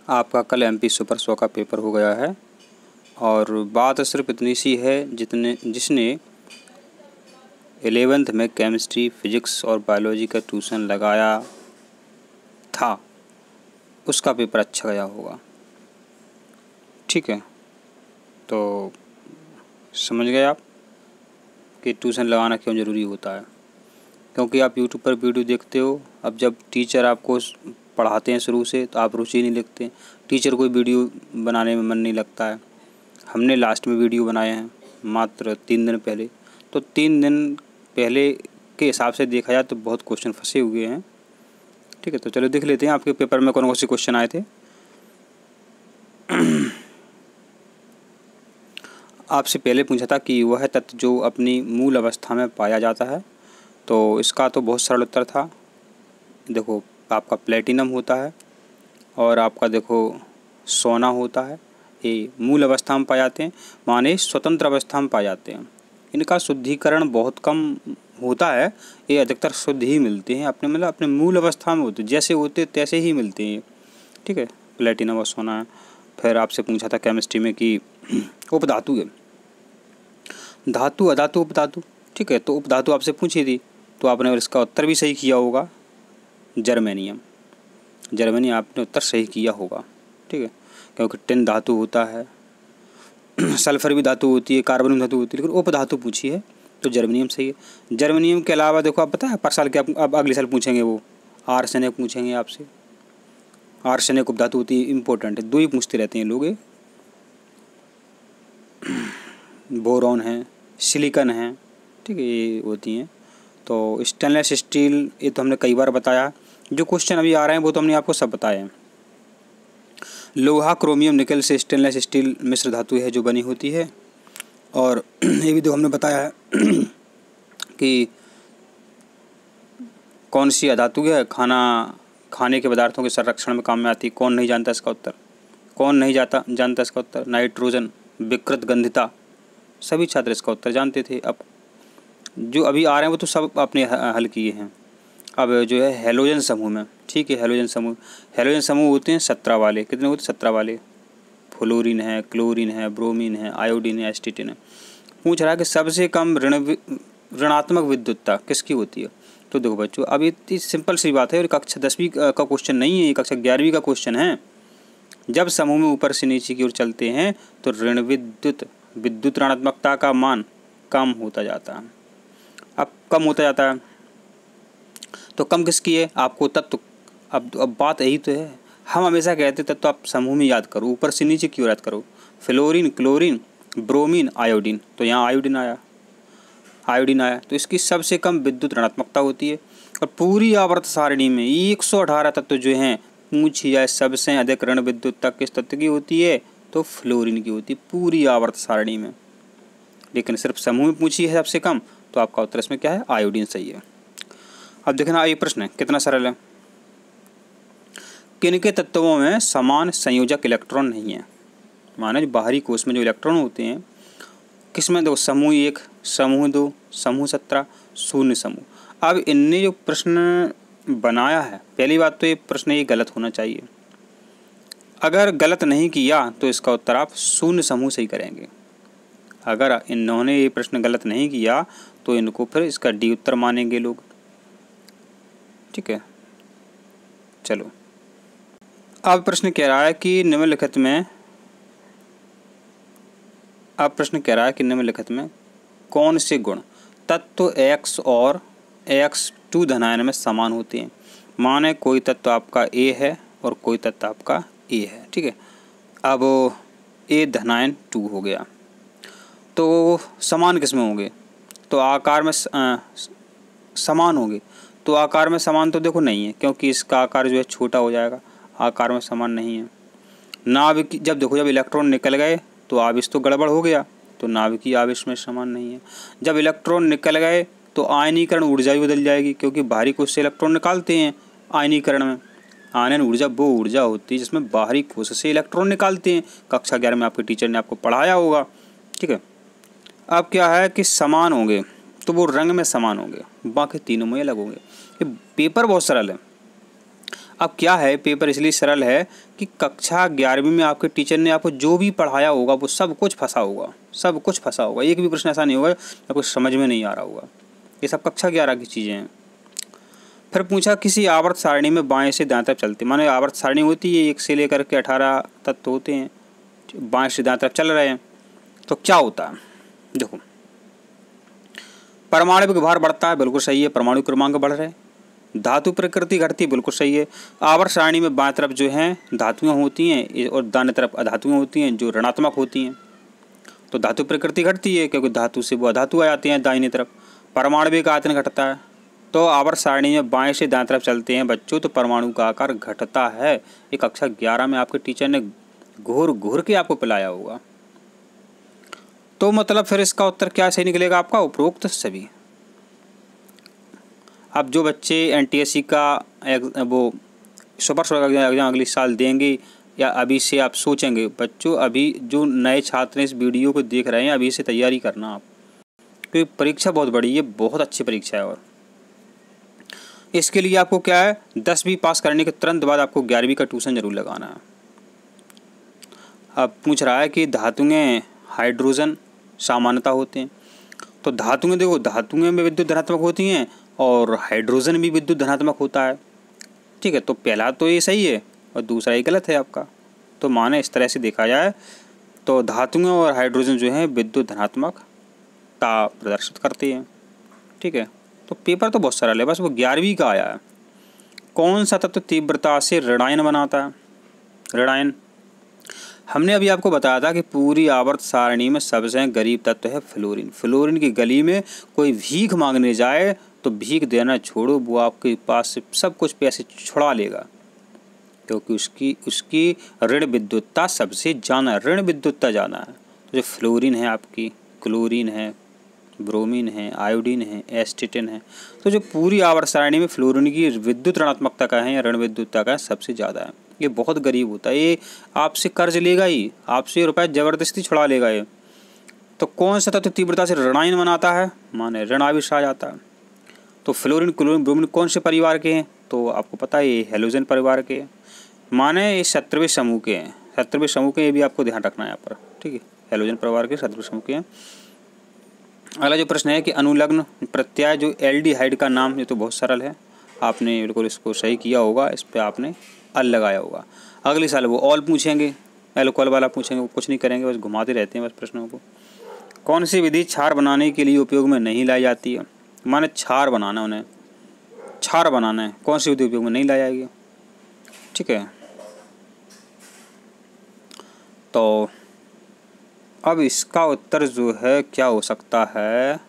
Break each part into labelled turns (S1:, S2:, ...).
S1: आपका कल MP super 100 का पेपर हो गया है और बात सिर्फ इतनी सी है जिसने 11th में केमिस्ट्री, फिजिक्स और बायोलॉजी का ट्यूशन लगाया था उसका पेपर अच्छा गया होगा। ठीक है, तो समझ गए आप कि ट्यूशन लगाना क्यों ज़रूरी होता है। क्योंकि आप YouTube पर वीडियो देखते हो, अब जब टीचर आपको पढ़ाते हैं शुरू से तो आप रुचि नहीं लेते, टीचर कोई वीडियो बनाने में मन नहीं लगता है। हमने लास्ट में वीडियो बनाए हैं मात्र 3 दिन पहले, तो 3 दिन पहले के हिसाब से देखा जाए तो बहुत क्वेश्चन फंसे हुए हैं। ठीक है, तो चलो देख लेते हैं आपके पेपर में कौन कौन से क्वेश्चन आए थे। आपसे पहले पूछा था कि वह तत्व जो अपनी मूल अवस्था में पाया जाता है, तो इसका तो बहुत सरल उत्तर था। देखो, आपका प्लेटिनम होता है और आपका देखो सोना होता है। ये मूल अवस्था में पाए जाते हैं, माने स्वतंत्र अवस्था में पाए जाते हैं। इनका शुद्धिकरण बहुत कम होता है, ये अधिकतर शुद्ध ही मिलते हैं अपने मतलब अपने मूल अवस्था में होते, जैसे होते तैसे ही मिलते हैं। ठीक है, प्लेटिनम और सोना है। फिर आपसे पूछा था केमिस्ट्री में कि उपधातु है, धातु, अधातु, उपधातु। ठीक है, तो उपधातु आपसे पूछी थी तो आपने इसका उत्तर भी सही किया होगा, जर्मेनियम। जर्मेनियम आपने उत्तर सही किया होगा। ठीक है, क्योंकि टिन धातु होता है, सल्फर भी धातु होती है, कार्बन भी धातु होती है, लेकिन उपधातु पूछी है तो जर्मेनियम सही है। जर्मेनियम के अलावा देखो, आप पता है पर साल के अब अगले साल पूछेंगे वो आर्सेनिक पूछेंगे आपसे। आर्सेनिक उपधातु होती है, इम्पोर्टेंट है, 2 ही पूछते रहते हैं लोग। बोरॉन है, सिलिकन है। ठीक है, ये होती हैं। तो स्टेनलेस स्टील, ये तो हमने कई बार बताया। जो क्वेश्चन अभी आ रहे हैं वो तो हमने आपको सब बताए हैं। लोहा, क्रोमियम, निकल से स्टेनलेस स्टील मिश्र धातु है जो बनी होती है। और ये भी तो हमने बताया है कि कौन सी अधातु है खाने के पदार्थों के संरक्षण में काम में आती है। कौन नहीं जानता इसका उत्तर, कौन नहीं जानता इसका उत्तर। नाइट्रोजन, विकृत गंधिता, सभी छात्र इसका उत्तर जानते थे। अब जो अभी आ रहे हैं वो तो सब आपने हल किए हैं। अब जो है हैलोजन समूह में, ठीक है, हैलोजन समूह होते हैं 17 वाले। कितने होते हैं? 17 वाले। फ्लोरीन है, क्लोरीन है, ब्रोमीन है, आयोडीन है, एस्टिटिन है। पूछ रहा है कि सबसे कम ऋणात्मक विद्युतता किसकी होती है। तो देखो बच्चों, अब इतनी सिंपल सी बात है और कक्षा 10वीं का क्वेश्चन नहीं है, ये कक्षा 11वीं का क्वेश्चन है। जब समूह में ऊपर से नीचे की ओर चलते हैं तो विद्युत ऋणात्मकता का मान कम होता जाता है। अब कम होता जाता है तो कम किसकी है? आपको तत्व, अब बात यही तो है। हम हमेशा कहते तत्व आप समूह में याद करो, ऊपर से नीचे की ओर याद करो। Fluorine, chlorine, bromine, iodine. तो यहाँ आयोडीन आया तो इसकी सबसे कम विद्युत ऋणात्मकता होती है। और पूरी आवर्त सारणी में 118 तत्व जो हैं, पूछी जाए सबसे अधिक ऋण विद्युतता किस तत्व की होती है, तो फ्लोरीन की होती है पूरी आवर्त सारणी में। लेकिन सिर्फ समूह में पूछी है सबसे कम, तो आपका उत्तर इसमें क्या है? आयोडीन सही है। अब देखना ये प्रश्न कितना सरल है। किन के तत्वों में समान संयोजक इलेक्ट्रॉन नहीं है? माने जो बाहरी कोश में जो इलेक्ट्रॉन होते हैं, किसमें? दो, समूह 1, समूह 2, समूह 17, शून्य समूह। अब इनने जो प्रश्न बनाया है, पहली बात तो ये प्रश्न ये गलत होना चाहिए। अगर गलत नहीं किया तो इसका उत्तर आप शून्य समूह से ही करेंगे। अगर इन्होंने ये प्रश्न गलत नहीं किया तो इनको फिर इसका डी उत्तर मानेंगे लोग। ठीक है, चलो अब प्रश्न कह रहा है कि निम्नलिखित में कौन से गुण तत्व x और x2 धनायन में समान होते हैं। माने कोई तत्व आपका A है और कोई तत्व आपका A है। ठीक है, अब A धनायन 2 हो गया, तो समान किस में होंगे? तो आकार में समान होंगे। तो आकार में समान तो देखो नहीं है, क्योंकि इसका आकार जो है छोटा हो जाएगा, आकार में समान नहीं है। नाभिक, जब देखो जब इलेक्ट्रॉन निकल गए तो आवेश तो गड़बड़ हो गया, तो नाभिकीय आवेश में समान नहीं है। जब इलेक्ट्रॉन निकल गए तो आयनीकरण ऊर्जा भी बदल जाएगी, क्योंकि बाहरी कोश से इलेक्ट्रॉन निकालते हैं आयनीकरण में। आयनन ऊर्जा वो ऊर्जा होती है जिसमें बाहरी कोश से इलेक्ट्रॉन निकालते हैं। कक्षा 11 में आपके टीचर ने आपको पढ़ाया होगा। ठीक है, अब क्या है कि समान होंगे तो वो रंग में समान होंगे, बाकी तीनों में अलग होंगे। ये पेपर बहुत सरल है। अब क्या है, पेपर इसलिए सरल है कि कक्षा 11वीं में आपके टीचर ने आपको जो भी पढ़ाया होगा वो सब कुछ फंसा होगा, सब कुछ फंसा होगा। एक भी प्रश्न ऐसा नहीं होगा आपको समझ में नहीं आ रहा होगा। ये सब कक्षा 11 की चीज़ें हैं। फिर पूछा किसी आवर्त सारणी में बाएं से दाएं तरफ चलते, माने आवर्त सारणी होती है 1 से लेकर के 18 तत्व होते हैं, बाएं से दाएं तरफ चल रहे हैं, तो क्या होता है। देखो, परमाणु भार बढ़ता है, बिल्कुल सही है, परमाणु क्रमांक बढ़ रहे हैं। धातु प्रकृति घटती, बिल्कुल सही है। आवर्त सारणी में बाएं तरफ जो है धातुएं होती हैं और दाएं तरफ अधातुएं होती हैं जो ऋणात्मक होती हैं। तो धातु प्रकृति घटती है क्योंकि धातु से वो अधातु आ जाते हैं दाहिनी तरफ। परमाणु का आयतन घटता है। तो आवर्त सारणी में बाएं से दाएं तरफ चलते हैं बच्चों तो परमाणु का आकार घटता है। ये कक्षा 11 में आपके टीचर ने घूर घूर के आपको पिलाया होगा। तो मतलब फिर इसका उत्तर क्या सही निकलेगा आपका, उपरोक्त सभी। अब जो बच्चे NTSC का वो सुपर एग्जाम अगले साल देंगे या अभी से आप सोचेंगे, बच्चों अभी जो नए छात्र इस वीडियो को देख रहे हैं अभी से तैयारी करना आप, क्योंकि परीक्षा बहुत बड़ी है, बहुत अच्छी परीक्षा है। और इसके लिए आपको क्या है, 10वीं पास करने के तुरंत बाद आपको 11वीं का ट्यूशन जरूर लगाना है। अब पूछ रहा है कि धातुएं हाइड्रोजन सामान्यता होते हैं, तो धातुएं देखो, धातुएं में विद्युत धनात्मक होती हैं और हाइड्रोजन भी विद्युत धनात्मक होता है। ठीक है, तो पहला तो ये सही है और दूसरा ये गलत है आपका। तो माने इस तरह से देखा जाए तो धातुएं और हाइड्रोजन जो है विद्युत धनात्मकता प्रदर्शित करती हैं। ठीक है, तो पेपर तो बहुत सरल है, बस वो 11वीं का आया है। कौन सा तत्व तीव्रता से ऋणायन बनाता है। ऋणायन हमने अभी आपको बताया था कि पूरी आवर्त सारणी में सबसे गरीब तत्व है फ्लोरीन। फ्लोरीन की गली में कोई भीख मांगने जाए तो भीख देना छोड़ो, वो आपके पास से सब कुछ पैसे छुड़ा लेगा, क्योंकि उसकी ऋण विद्युतता सबसे ज़्यादा, ऋण विद्युतता ज़्यादा है। तो जो फ्लोरीन है आपकी, क्लोरीन है, ब्रोमीन है, आयोडीन है, एस्टेटिन है, तो जो पूरी आवर्त सारणी में फ्लोरीन की विद्युत ऋणात्मकता का है या ऋण विद्युतता का सबसे ज़्यादा है। ये बहुत गरीब होता है, ये आपसे कर्ज लेगा ही, आपसे रुपए ज़बरदस्ती छुड़ा लेगा ये। तो कौन सा तत्व तीव्रता से ऋणायन बनाता है, माने ऋण आवेश आ जाता है। तो फ्लोरीन, क्लोरीन, ब्रोमीन कौन से परिवार के हैं, तो आपको पता है ये हैलोजन परिवार के हैं, माने ये 17वें समूह के हैं। 17वें समूह के, ये भी आपको ध्यान रखना है यहाँ पर। ठीक है, हैलोजन परिवार के 17वें समूह के हैं। अगला जो प्रश्न है कि अनुलग्न प्रत्यय जो एल्डिहाइड का नाम, ये तो बहुत सरल है, आपने बिल्कुल इसको सही किया होगा, इस पर आपने अल लगाया होगा। अगले साल वो ऑल पूछेंगे, एल्कोहल वाला पूछेंगे, वो कुछ नहीं करेंगे, बस घुमाते रहते हैं बस प्रश्नों को। कौन सी विधि क्षार बनाने के लिए उपयोग में नहीं लाई जाती है, माने क्षार बनाना, उन्हें क्षार बनाना है, कौन सी विधि उपयोग में नहीं लाई जाएगी। ठीक है, तो अब इसका उत्तर जो है क्या हो सकता है,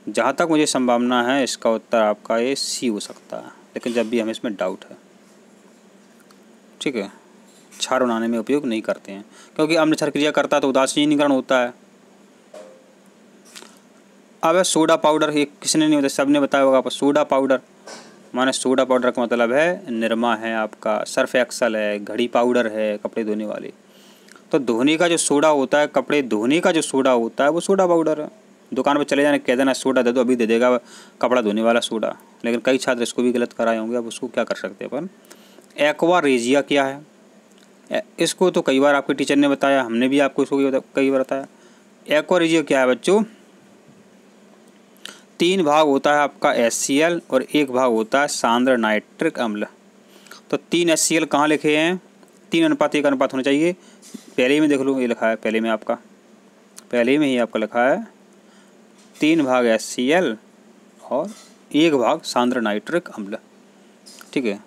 S1: जहाँ तक मुझे संभावना है इसका उत्तर आपका ये सी हो सकता है, लेकिन जब भी हमें इसमें डाउट है। ठीक है, क्षार बनाने में उपयोग नहीं करते हैं क्योंकि अम्ल क्षार क्रिया करता है तो उदासीनीकरण होता है। अब सोडा पाउडर, ये किसने नहीं बताया, सबने बताया होगा आपको। सोडा पाउडर माने सोडा पाउडर का मतलब है निरमा है आपका, सर्फ एक्सल है, घड़ी पाउडर है, कपड़े धोने वाले। तो धोने का जो सोडा होता है, कपड़े धोने का जो सोडा होता है वो सोडा पाउडर है। दुकान पर चले जाने कह देना सोडा दे दो, अभी दे देगा कपड़ा धोने वाला सोडा। लेकिन कई छात्र इसको भी गलत कराए होंगे, अब उसको क्या कर सकते हैं अपन। एक्वा रेजिया क्या है, इसको तो कई बार आपके टीचर ने बताया, हमने भी आपको इसको कई बार बताया। एक्वा रेजिया क्या है बच्चों, 3 भाग होता है आपका HCl और 1 भाग होता है सांद्र नाइट्रिक अम्ल। तो 3 HCl कहाँ लिखे हैं, 3:1 अनुपात होना चाहिए। पहले ही में देख लो, ये लिखा है पहले में आपका, पहले में ही आपका लिखा है 3 भाग HCl और 1 भाग सांद्र नाइट्रिक अम्ल। ठीक है,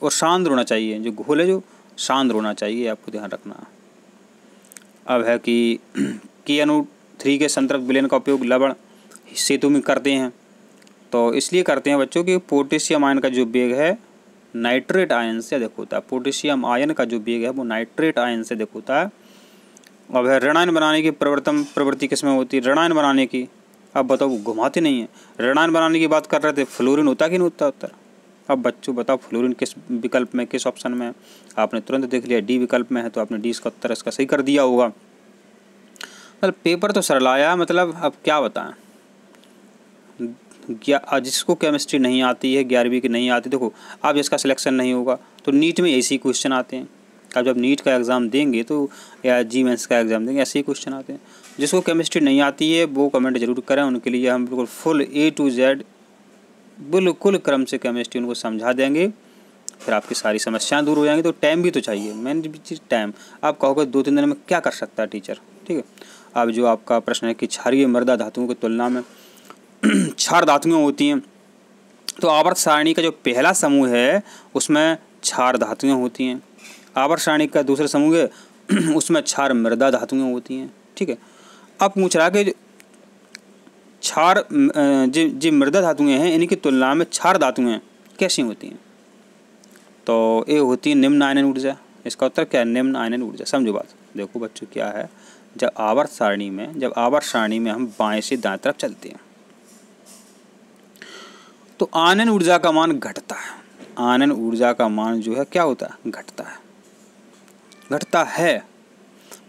S1: और सांद्र होना चाहिए, जो घोल है जो सांद्र होना चाहिए, आपको ध्यान रखना। अब है कि KNO3 के संतृप्त विलयन का उपयोग लवण सेतु में करते हैं, तो इसलिए करते हैं बच्चों कि पोटेशियम आयन का जो वेग है नाइट्रेट आयन से अधिक होता है। पोटेशियम आयन का जो वेग है वो नाइट्रेट आयन से अधिक होता है। अब है ऋणायन बनाने की प्रवृत्ति किसमें होती है, ऋणायन बनाने की। अब बताओ, घुमाते नहीं है, ऋणायन बनाने की बात कर रहे थे, फ्लोरीन होता कि नहीं होता उत्तर। अब बच्चों बताओ फ्लोरीन किस विकल्प में, किस ऑप्शन में, आपने तुरंत देख लिया डी विकल्प में है, तो आपने डी इसका उत्तर इसका सही कर दिया होगा। मतलब पेपर तो सरल आया, मतलब अब क्या बताएं, जिसको केमिस्ट्री नहीं आती है, 11वीं की नहीं आती, देखो अब जिसका सिलेक्शन नहीं होगा तो नीट में ऐसे ही क्वेश्चन आते हैं। अब जब नीट का एग्ज़ाम देंगे तो या जी मेंस का एग्ज़ाम देंगे, ऐसे ही क्वेश्चन आते हैं। जिसको केमिस्ट्री नहीं आती है वो कमेंट जरूर करें, उनके लिए हम बिल्कुल फुल A to Z बिल्कुल क्रम से केमिस्ट्री उनको समझा देंगे, फिर आपकी सारी समस्याएं दूर हो जाएंगी। तो टाइम भी तो चाहिए, मेन चीज़ टाइम। आप कहोगे 2-3 दिन में क्या कर सकता है टीचर, ठीक है। अब जो आपका प्रश्न है कि क्षारीय मृदा धातुओं की तुलना में क्षार धातुएं होती हैं, तो आवर्त सारणी का जो पहला समूह है उसमें क्षार धातुएं होती हैं। आवर्त सारणी का दूसरा समूह है उसमें क्षार मृदा धातुएं होती हैं, ठीक है। अब पूछ रहा कि क्षार जो मृदा धातुएं हैं इनकी तुलना में क्षार धातुएं कैसी होती हैं? तो ये होती है निम्न आयनन ऊर्जा। इसका उत्तर क्या है? निम्न आयनन ऊर्जा। समझो बात, देखो बच्चों क्या है, जब आवर्त सारणी में हम बाएं से दाएं तरफ चलते हैं तो आनन ऊर्जा का मान घटता है। आनन ऊर्जा का मान जो है क्या होता है? घटता है।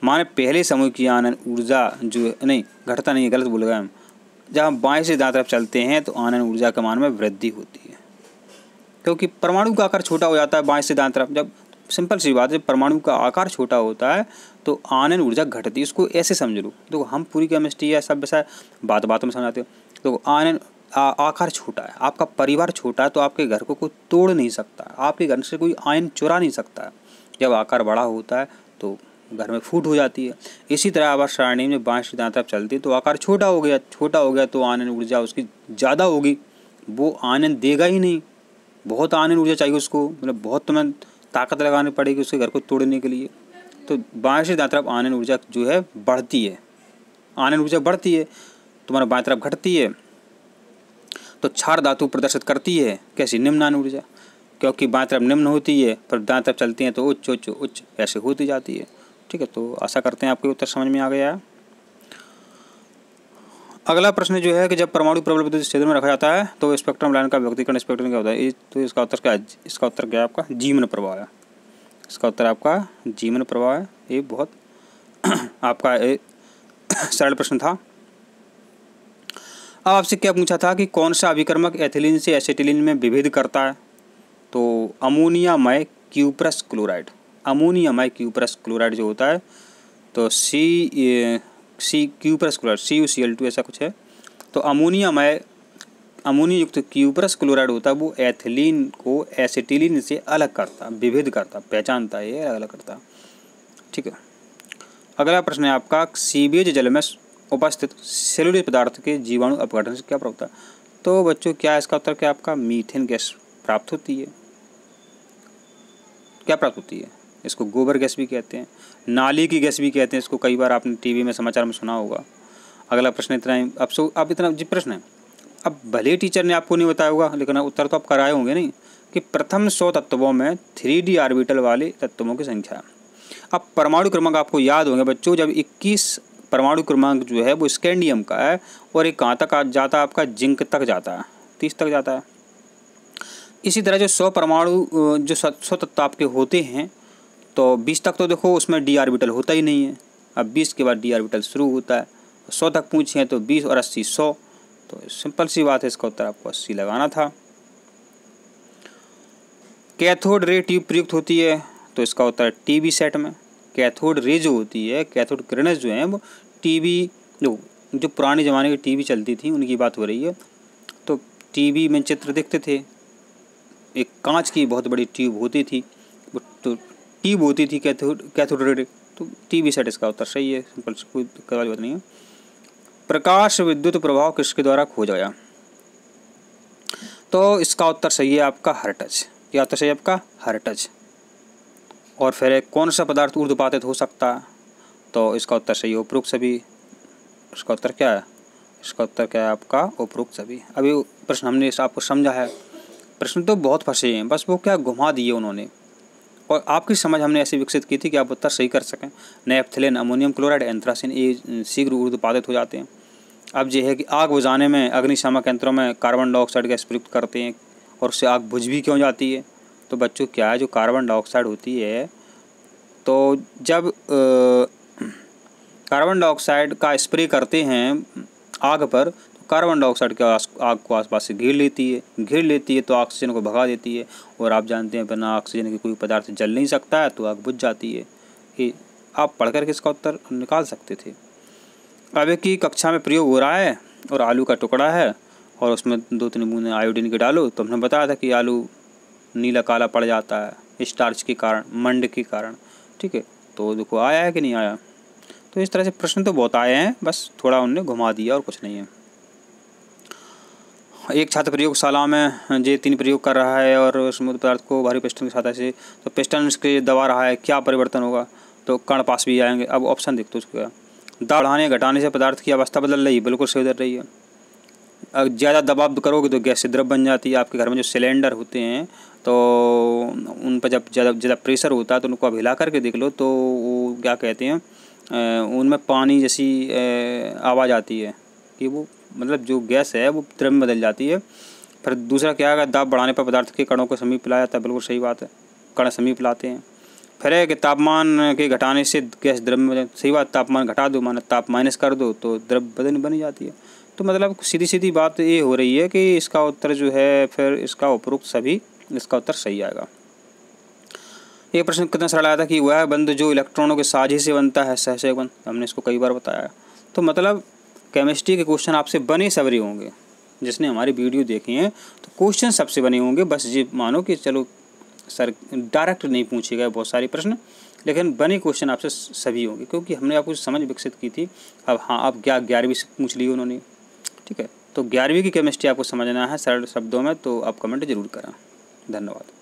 S1: माने पहले समूह की आनन ऊर्जा जो है, नहीं घटता नहीं है, गलत बोल गए हम। जब हम बाएं से दाएं तरफ चलते हैं तो आनन ऊर्जा का मान में वृद्धि होती है, क्योंकि परमाणु का आकार छोटा हो जाता है बाएं से दाएं तरफ। जब सिंपल सी बात है, परमाणु का आकार छोटा होता है तो आनन ऊर्जा घटती है। इसको ऐसे समझ लो, देखो हम पूरी केमिस्ट्री या सब वैसा बात में समझाते हो। तो आनन आकार छोटा है, आपका परिवार छोटा है, तो आपके घर को कोई तोड़ नहीं सकता, आपके घर से कोई आयन चुरा नहीं सकता। जब आकार बड़ा होता है तो घर में फूट हो जाती है। इसी तरह आवर्त सारणी में बाएं से दाएं तरफ चलती है तो आकार छोटा हो गया तो आनन ऊर्जा उसकी ज़्यादा होगी, वो आनन देगा ही नहीं। बहुत आनन ऊर्जा चाहिए उसको, मतलब बहुत तुम्हें ताकत लगानी पड़ेगी उसके घर को तोड़ने के लिए। तो बाएं से दाएं तरफ आनन ऊर्जा जो है बढ़ती है, आनन ऊर्जा बढ़ती है, तुम्हारा बाएं तरफ घटती है। तो क्षार धातु प्रदर्शित करती है कैसी? निम्न आयनन ऊर्जा, क्योंकि बाएं तरफ निम्न होती है पर दाएं तरफ चलती हैं तो उच्च उच्च उच्च ऐसे होती जाती है, ठीक है। तो आशा करते हैं आपके उत्तर समझ में आ गया है। अगला प्रश्न जो है कि जब परमाणु प्रबल विद्युत क्षेत्र में रखा जाता है तो स्पेक्ट्रम लाइन का व्यक्तिकरण स्पेक्ट्रम क्या होता है? तो इसका उत्तर क्या है? इसका उत्तर क्या है आपका? जीवन प्रवाह है। इसका उत्तर आपका जीवन प्रवाह है। ये बहुत आपका सरल प्रश्न था। अब आपसे क्या पूछा था कि कौन सा अभिकर्मक एथिलीन से एसिटिलीन में विभेद करता है? तो अमोनियामय क्यूप्रस क्लोराइड। अमोनियामय क्यूप्रस क्लोराइड जो होता है तो सी क्यूप्रस क्लोराइड CuCl2 ऐसा कुछ है। तो अमोनिया युक्त क्यूप्रस क्लोराइड होता है वो एथिलीन को एसिटिलीन से अलग करता, विभेद करता, पहचानता है, अलग करता, ठीक है। अगला प्रश्न है आपका सीवेज जल में उपस्थित सेलुलर पदार्थ के जीवाणु अपघटन से क्या प्राप्त होता है? तो बच्चों क्या है इसका उत्तर? क्या आपका मीथेन गैस प्राप्त होती है। क्या प्राप्त होती है? इसको गोबर गैस भी कहते हैं, नाली की गैस भी कहते हैं इसको, कई बार आपने टीवी में समाचार में सुना होगा। अगला प्रश्न इतना ही। अब इतना जी प्रश्न है, अब भले टीचर ने आपको नहीं बताया होगा लेकिन उत्तर तो आप कराए होंगे नहीं, कि प्रथम 100 तत्वों में 3D ऑर्बिटल वाले तत्वों की संख्या। अब परमाणु क्रमांक आपको याद होंगे बच्चों, जब 21 परमाणु क्रमांक जो है वो स्कैंडियम का है और एक कहाँ तक जाता है आपका? जिंक तक जाता है, 30 तक जाता है। इसी तरह जो 100 परमाणु जो 100 तत्व आपके होते हैं तो 20 तक तो देखो उसमें डी ऑर्बिटल होता ही नहीं है। अब 20 के बाद डी ऑर्बिटल शुरू होता है। 100 तक पूछे तो 20 और 80 100, तो सिंपल सी बात है, इसका उत्तर आपको 80 लगाना था। कैथोड रे ट्यूब प्रयुक्त होती है तो इसका उत्तर टीबी सेट में। कैथोड रे जो होती है, कैथोड किरणें जो हैं वो टीबी, जो पुराने ज़माने की टीवी चलती थी उनकी बात हो रही है। तो टीवी में चित्र देखते थे, एक कांच की बहुत बड़ी ट्यूब होती थी, वो तो ट्यूब होती थी कैथोड रे, तो टीवी सेट इसका उत्तर सही है, सिंपल, कोई दिक्कत वाली बात नहीं है। प्रकाश विद्युत प्रभाव किसके द्वारा खोजा गया? तो इसका उत्तर सही है आपका हर्टज। क्या उत्तर सही है आपका? हर्टज। और फिर कौन सा पदार्थ ऊर्ध्वपातित हो सकता है? तो इसका उत्तर सही है उपरोक्त सभी। इसका उत्तर क्या है? इसका उत्तर क्या है आपका? उपरोक्त सभी। अभी प्रश्न हमने आपको समझा है, प्रश्न तो बहुत फंसे हैं, बस वो क्या घुमा दिए उन्होंने, और आपकी समझ हमने ऐसी विकसित की थी कि आप उत्तर सही कर सकें। नैप्थलीन, अमोनियम क्लोराइड, एंथ्रासिन ये शीघ्र ऊर्ध्वपातित हो जाते हैं। अब ये है कि आग बुझाने में अग्निशामक यंत्रों में कार्बन डाइऑक्साइड गैस प्रयुक्त करते हैं और उससे आग बुझ भी क्यों जाती है? तो बच्चों क्या है, जो कार्बन डाइऑक्साइड होती है, तो जब कार्बन डाइऑक्साइड का स्प्रे करते हैं आग पर, तो कार्बन डाइऑक्साइड के आग को आसपास से घेर लेती है तो ऑक्सीजन को भगा देती है। और आप जानते हैं बिना ऑक्सीजन के कोई पदार्थ जल नहीं सकता है, तो आग बुझ जाती है। ये आप पढ़ कर के इसका उत्तर निकाल सकते थे। अब एक ही कक्षा में प्रयोग हो रहा है और आलू का टुकड़ा है और उसमें 2-3 बूंदें आयोडीन के डालो, तो हमने बताया था कि आलू नीला काला पड़ जाता है स्टार्च के कारण, मंड के कारण। ठीक है, तो देखो आया है कि नहीं आया। तो इस तरह से प्रश्न तो बहुत आए हैं, बस थोड़ा उनने घुमा दिया और कुछ नहीं है। एक छात्र प्रयोगशाला में जे 3 प्रयोग कर रहा है और समुद्र पदार्थ को भारी पिस्टन की सहायता से, तो पिस्टन इसके दबा रहा है, क्या परिवर्तन होगा। तो कण पास भी आएंगे। अब ऑप्शन देख तो उसका दाब बढ़ाने घटाने से पदार्थ की अवस्था बदल रही है, बिल्कुल सही बदल रही है। अगर ज़्यादा दबाव करोगे तो गैस द्रव बन जाती है। आपके घर में जो सिलेंडर होते हैं तो उन पर जब ज़्यादा प्रेशर होता है तो उनको आप हिला करके देख लो, तो वो क्या कहते हैं, उनमें पानी जैसी आवाज़ आती है कि वो मतलब जो गैस है वो द्रव में बदल जाती है। फिर दूसरा क्या है, दाब बढ़ाने पर पदार्थ के कणों को समीप लाया जाता है, बिल्कुल सही बात है, कण समीप लाते हैं। फिर है कि तापमान के घटाने से गैस द्रव में, सही बात, तापमान घटा दो माना ताप माइनस कर दो तो द्रव बनी जाती है। तो मतलब सीधी बात ये हो रही है कि इसका उत्तर जो है फिर इसका उपरोक्त सभी, इसका उत्तर सही आएगा। एक प्रश्न कितना सरल आया था कि वह बंध जो इलेक्ट्रॉनों के साझे से बनता है सहसंयोग बंध, हमने इसको कई बार बताया। तो मतलब केमिस्ट्री के क्वेश्चन आपसे बने सबरे होंगे, जिसने हमारी वीडियो देखी है तो क्वेश्चन सबसे बने होंगे। बस ये मानो कि चलो सर डायरेक्ट नहीं पूछे गए बहुत सारे प्रश्न, लेकिन बने क्वेश्चन आपसे सभी होंगे, क्योंकि हमने आपको समझ विकसित की थी। अब हाँ, अब 11वीं से पूछ ली उन्होंने। ठीक है, तो 11वीं की केमिस्ट्री आपको समझना है सरल शब्दों में, तो आप कमेंट जरूर करें। धन्यवाद।